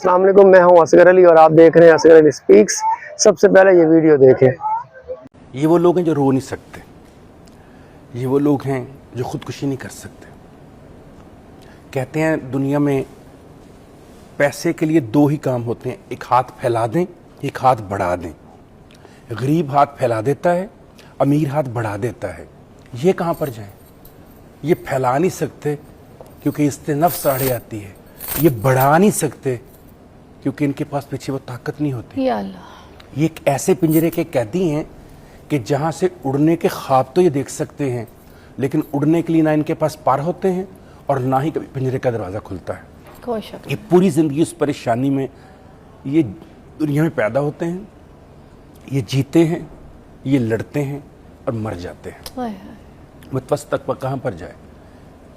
अस्सलाम वालेकुम, मैं हूं असगर अली और आप देख रहे हैं असगर अली स्पीक्स। सबसे पहले ये वीडियो देखें। ये वो लोग हैं जो रो नहीं सकते, ये वो लोग हैं जो खुदकुशी नहीं कर सकते। कहते हैं दुनिया में पैसे के लिए दो ही काम होते हैं, एक हाथ फैला दें, एक हाथ बढ़ा दें। गरीब हाथ फैला देता है, अमीर हाथ बढ़ा देता है। ये कहाँ पर जाएं? ये फैला नहीं सकते क्योंकि इससे नफ्स आड़े आती है, ये बढ़ा नहीं सकते क्योंकि इनके पास पीछे वो ताकत नहीं होती। या अल्लाह, ये एक ऐसे पिंजरे के कैदी हैं कि जहाँ से उड़ने के ख्वाब तो ये देख सकते हैं, लेकिन उड़ने के लिए ना इनके पास पार होते हैं और ना ही कभी पिंजरे का दरवाज़ा खुलता है। कोई शक ये पूरी ज़िंदगी उस परेशानी में ये दुनिया में पैदा होते हैं, ये जीते हैं, ये लड़ते हैं और मर जाते हैं। नहीं। मुतवस्त तक पर कहाँ पर जाए?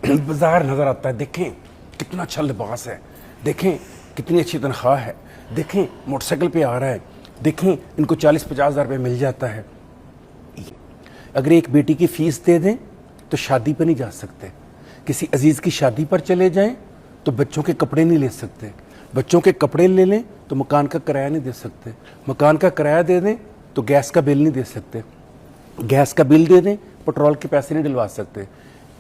बाजार नज़र आता है, देखें कितना अच्छा लिबास है, देखें कितनी अच्छी तनख्वाह है, देखें मोटरसाइकिल पे आ रहा है, देखें इनको 40-50 हज़ार रुपये मिल जाता है। अगर एक बेटी की फ़ीस दे दें तो शादी पर नहीं जा सकते, किसी अजीज़ की शादी पर चले जाएं तो बच्चों के कपड़े नहीं ले सकते, बच्चों के कपड़े ले लें तो मकान का किराया नहीं दे सकते, मकान का किराया दे दें तो गैस का बिल नहीं दे सकते, गैस का बिल दे दें पेट्रोल के पैसे नहीं डलवा सकते,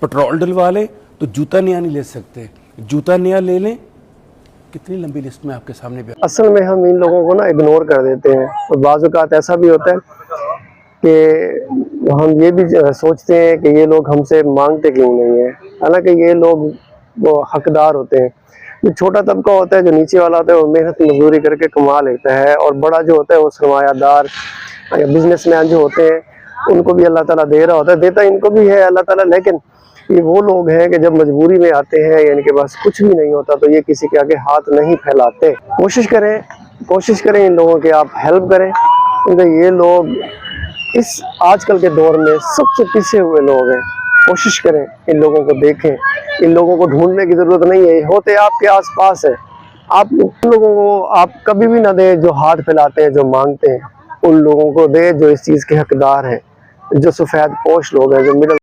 पेट्रोल डलवा लें तो जूता नया नहीं ले सकते, जूता नया ले लें। कितनी लंबी लिस्ट में आपके सामने भी। असल में हम इन लोगों को ना इग्नोर कर देते हैं और बाज़ औक़ात ऐसा भी होता है कि हम ये भी सोचते हैं कि ये लोग हमसे मांगते क्यों नहीं है, हालांकि ये लोग वो हकदार होते हैं। जो छोटा तबका होता है, जो नीचे वाला होता है, वो मेहनत मजदूरी करके कमा लेता है, और बड़ा जो होता है वो सरमायादार या बिजनेसमैन जो होते हैं उनको भी अल्लाह ताला दे रहा होता है, देता इनको भी है अल्लाह ताला। लेकिन ये वो लोग हैं कि जब मजबूरी में आते हैं या इनके पास कुछ भी नहीं होता तो ये किसी के आगे हाथ नहीं फैलाते। कोशिश करें इन लोगों की आप हेल्प करें, क्योंकि ये लोग इस आजकल के दौर में सबसे पिछे हुए लोग हैं। कोशिश करें, इन लोगों को देखें, इन लोगों को ढूंढने की ज़रूरत नहीं है, होते आपके आसपास है। आप उन लोगों को आप कभी भी ना दें जो हाथ फैलाते हैं, जो मांगते हैं, उन लोगों को दे जो इस चीज़ के हकदार हैं, जो सफ़ेद पोश लोग हैं, जो मिडल